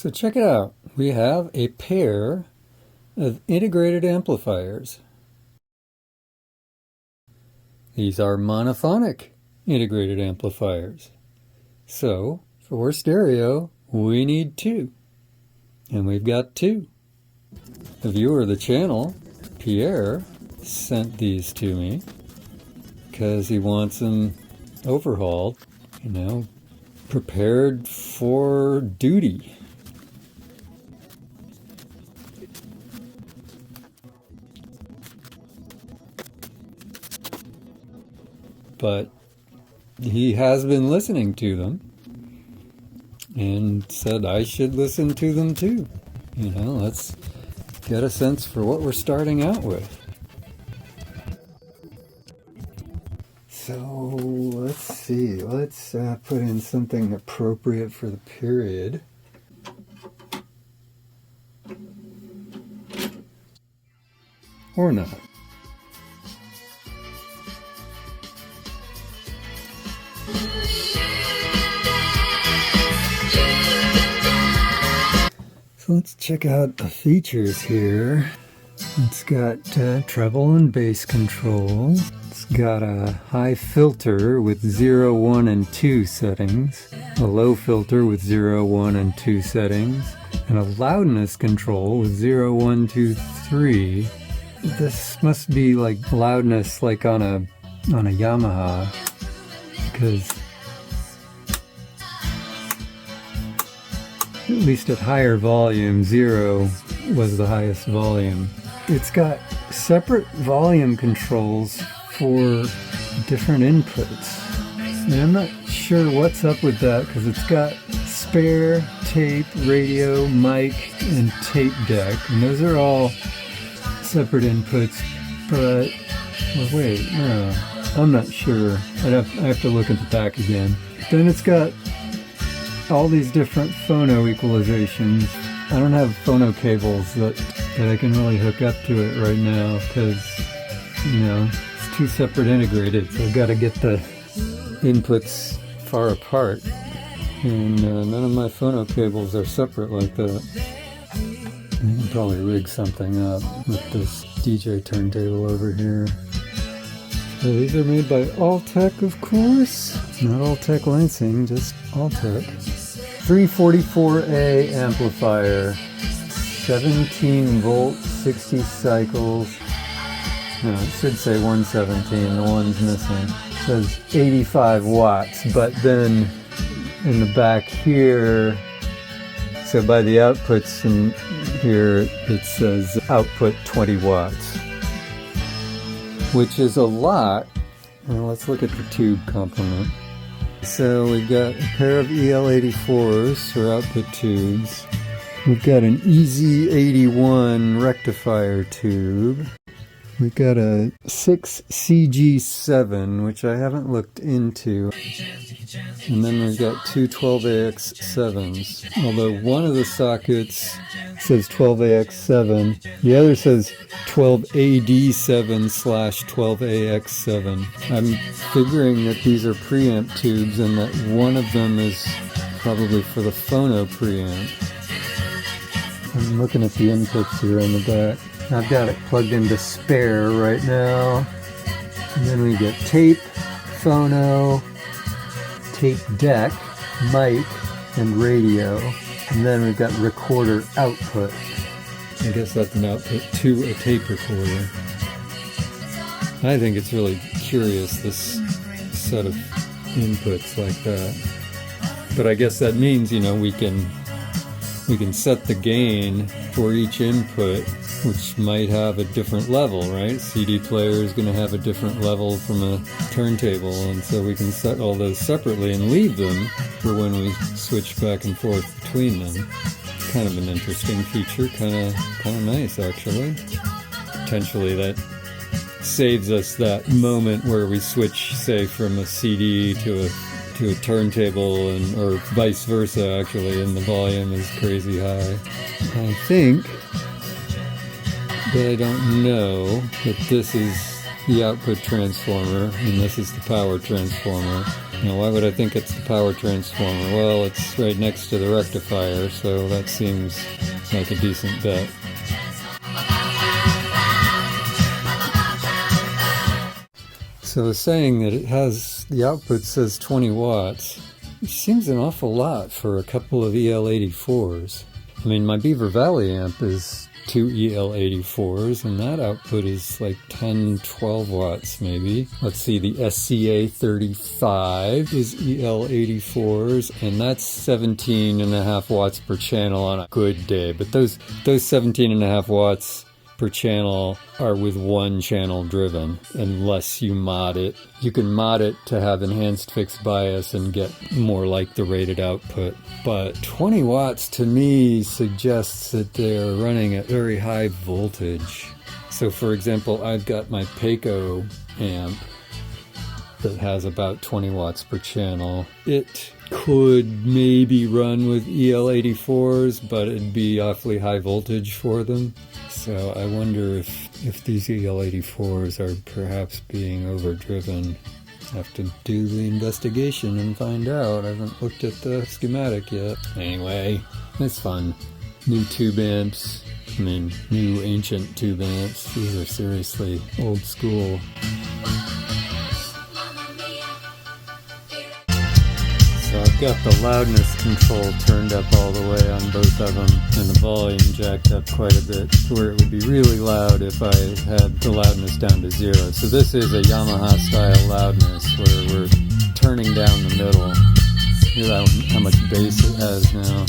So check it out. We have a pair of integrated amplifiers. These are monophonic integrated amplifiers. So for stereo, we need two. And we've got two. The viewer of the channel, Pierre, sent these to me because he wants them overhauled, prepared for duty. But he has been listening to them and said I should listen to them too. Let's get a sense for what we're starting out with. So let's see, let's put in something appropriate for the period. Or not. So let's check out the features here. It's got treble and bass control. It's got a high filter with 0, 1, and 2 settings, a low filter with 0, 1, and 2 settings, and a loudness control with 0, 1, 2, 3. This must be like loudness like on a Yamaha, because at least at higher volume, 0 was the highest volume. It's got separate volume controls for different inputs. And I'm not sure what's up with that because it's got spare, tape, radio, mic, and tape deck. And those are all separate inputs, but, well, wait, no, I'm not sure. I have to look at the back again. Then it's got all these different phono equalizations. I don't have phono cables that I can really hook up to it right now because, it's two separate integrated, so I've got to get the inputs far apart. And none of my phono cables are separate like that. I can probably rig something up with this DJ turntable over here. So these are made by Altec, of course. Not Altec Lansing, just Altec. 344A amplifier, 17 volts, 60 cycles. No, it should say 117, the one's missing. It says 85 watts, but then in the back here, so by the outputs in here, it says output 20 watts, which is a lot. Well, let's look at the tube complement. So we've got a pair of EL84s for output tubes. We've got an EZ81 rectifier tube. We've got a 6CG7, which I haven't looked into. And then we've got two 12AX7s. Although one of the sockets says 12AX7, the other says 12AD7/12AX7. I'm figuring that these are preamp tubes and that one of them is probably for the phono preamp. I'm looking at the inputs here on the back. I've got it plugged into spare right now. And then we get tape, phono, tape deck, mic, and radio. And then we've got recorder output. I guess that's an output to a tape recorder. I think it's really curious, this set of inputs like that. But I guess that means, we can set the gain for each input, which might have a different level, right? CD player is going to have a different level from a turntable, and so we can set all those separately and leave them for when we switch back and forth between them. Kind of an interesting feature, kind of nice actually. Potentially that saves us that moment where we switch, say, from a CD to a turntable, or vice versa actually, and the volume is crazy high. I think, but I don't know, that this is the output transformer, and this is the power transformer. Now, why would I think it's the power transformer? Well, it's right next to the rectifier, so that seems like a decent bet. So it's saying that it has, the output says 20 watts. It seems an awful lot for a couple of EL84s. I mean, my Beaver Valley amp is 2 EL84s, and that output is like 10, 12 watts maybe. Let's see, the SCA-35 is EL84s, and that's 17.5 watts per channel on a good day. But those 17.5 watts per channel are with one channel driven, unless you mod it. You can mod it to have enhanced fixed bias and get more like the rated output. But 20 watts to me suggests that they're running at very high voltage. So for example, I've got my Payco amp that has about 20 watts per channel. It could maybe run with EL84s, but it'd be awfully high voltage for them. So I wonder if these EL84s are perhaps being overdriven. Have to do the investigation and find out. I haven't looked at the schematic yet. Anyway, it's fun. New tube amps. I mean, new ancient tube amps. These are seriously old school. So I've got the loudness control turned up all the way on both of them, and the volume jacked up quite a bit to where it would be really loud if I had the loudness down to 0. So this is a Yamaha style loudness where we're turning down the middle. Hear how much bass it has now.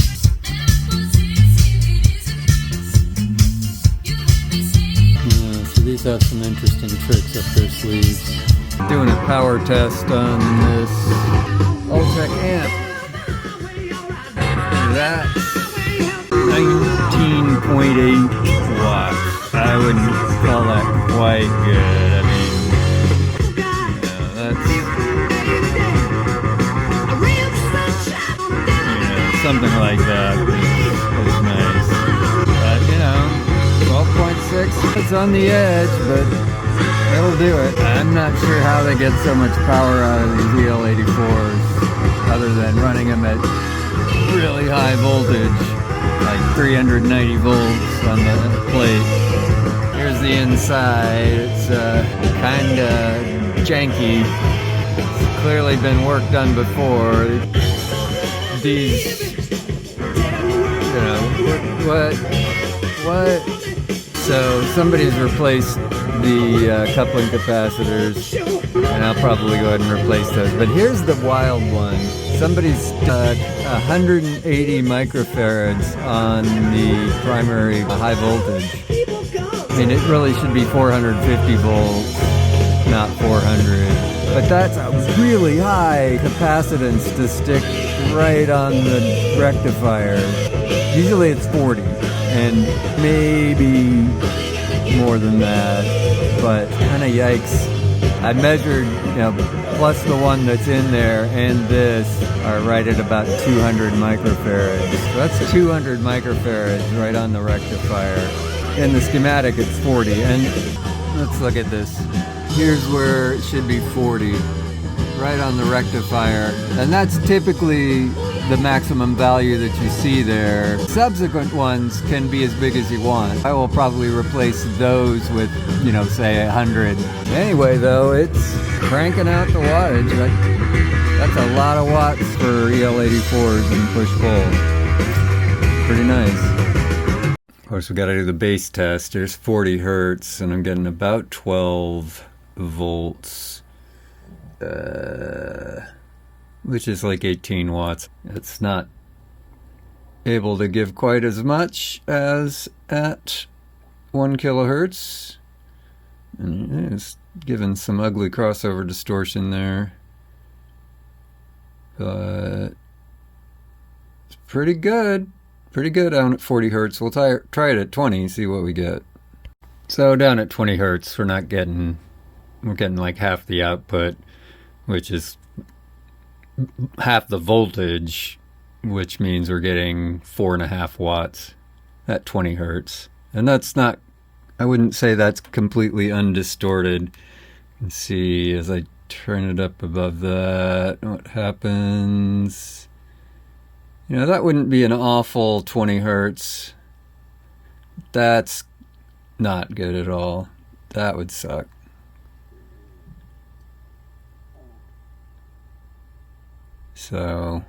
Yeah, so these have some interesting tricks up their sleeves. Doing a power test on this Altec amp. That's 19.8 watts. I wouldn't call that quite good. I mean, that's, something like that is nice. But, 12.6, it's on the edge, but it'll do it. I'm not sure how they get so much power out of these EL84s other than running them at really high voltage, like 390 volts on the plate. Here's the inside. It's kind of janky. It's clearly been work done before. These, what? So somebody's replaced the coupling capacitors, and I'll probably go ahead and replace those. But here's the wild one. Somebody's 180 microfarads on the primary high voltage. I mean, it really should be 450 volts, not 400. But that's a really high capacitance to stick right on the rectifier. Usually it's 40, and maybe more than that, but kind of yikes. I measured, plus the one that's in there and this are right at about 200 microfarads. So that's 200 microfarads right on the rectifier. In the schematic, it's 40. And let's look at this. Here's where it should be 40, right on the rectifier. And that's typically the maximum value that you see there. Subsequent ones can be as big as you want. I will probably replace those with, say 100. Anyway, though, it's cranking out the wattage. That's a lot of watts for EL84s and push-pull. Pretty nice. Of course, we got to do the bass test. There's 40 hertz, and I'm getting about 12 volts. Which is like 18 watts. It's not able to give quite as much as at 1 kilohertz. And it's giving some ugly crossover distortion there. But it's pretty good. Pretty good down at 40 hertz. We'll try it at 20, see what we get. So down at 20 hertz, we're getting like half the output, which is half the voltage, which means we're getting 4.5 watts at 20 hertz. And that's not, I wouldn't say that's completely undistorted. And see as I turn it up above that what happens. You know, that wouldn't be an awful 20 hertz. That's not good at all. That would suck. So,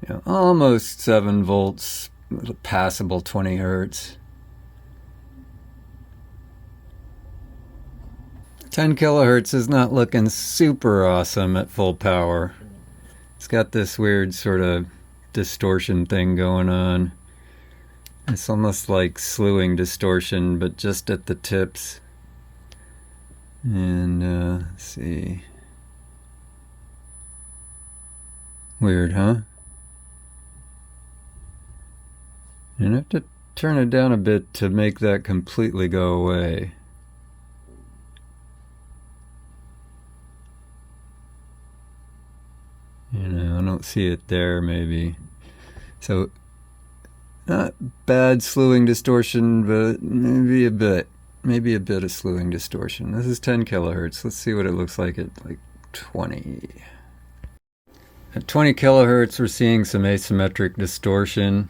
you know, almost 7 volts, passable 20 hertz. 10 kilohertz is not looking super awesome at full power. It's got this weird sort of distortion thing going on. It's almost like slewing distortion, but just at the tips. And let's see. Weird, huh? And I have to turn it down a bit to make that completely go away. You know, I don't see it there, maybe. So, not bad slewing distortion, but maybe a bit. Maybe a bit of slewing distortion. This is 10 kilohertz. Let's see what it looks like at like 20. At 20 kilohertz, we're seeing some asymmetric distortion.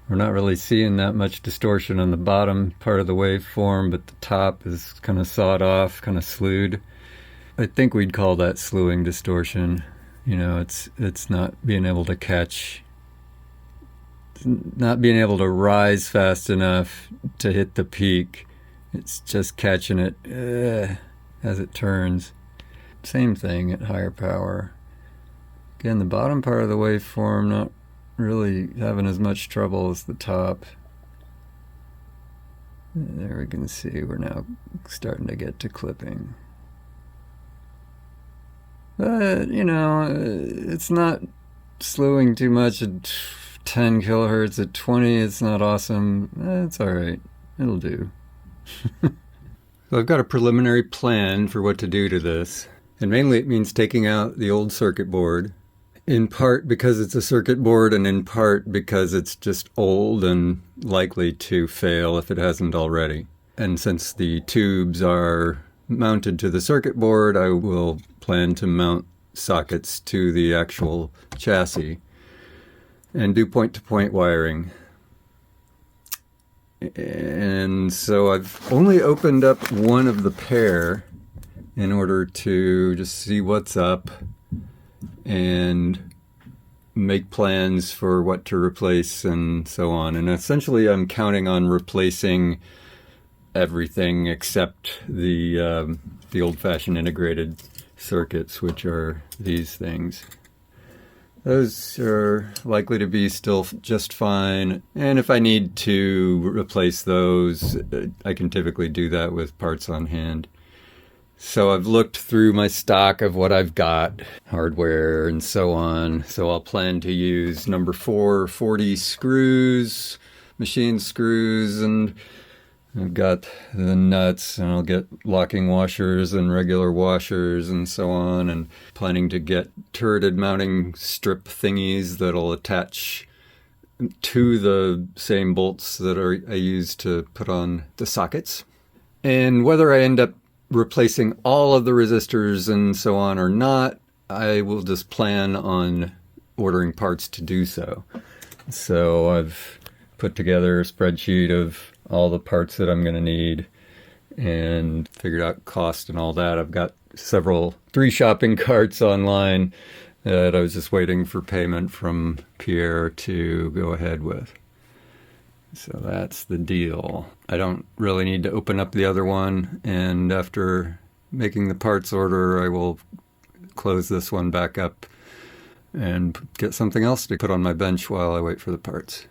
We're not really seeing that much distortion on the bottom part of the waveform, but the top is kind of sawed off, kind of slewed. I think we'd call that slewing distortion. You know, it's not being able to catch, not being able to rise fast enough to hit the peak. It's just catching it as it turns. Same thing at higher power. Again, the bottom part of the waveform not really having as much trouble as the top. There we can see we're now starting to get to clipping. But, you know, it's not slewing too much at 10 kilohertz. At 20, it's not awesome. It's all right. It'll do. So I've got a preliminary plan for what to do to this. And mainly it means taking out the old circuit board, in part because it's a circuit board and in part because it's just old and likely to fail if it hasn't already. And since the tubes are mounted to the circuit board, I will plan to mount sockets to the actual chassis and do point-to-point wiring. And so I've only opened up one of the pair in order to just see what's up and make plans for what to replace and so on. And essentially I'm counting on replacing everything except the old-fashioned integrated circuits, which are these things. Those are likely to be still just fine, and if I need to replace those, I can typically do that with parts on hand. So I've looked through my stock of what I've got, hardware and so on, so I'll plan to use number 440 screws, machine screws, and I've got the nuts, and I'll get locking washers and regular washers and so on, and planning to get turreted mounting strip thingies that'll attach to the same bolts that I use to put on the sockets. And whether I end up replacing all of the resistors and so on or not, I will just plan on ordering parts to do so. So I've put together a spreadsheet of all the parts that I'm going to need and figured out cost and all that. I've got 3 shopping carts online that I was just waiting for payment from Pierre to go ahead with. So that's the deal. I don't really need to open up the other one, and after making the parts order, I will close this one back up and get something else to put on my bench while I wait for the parts.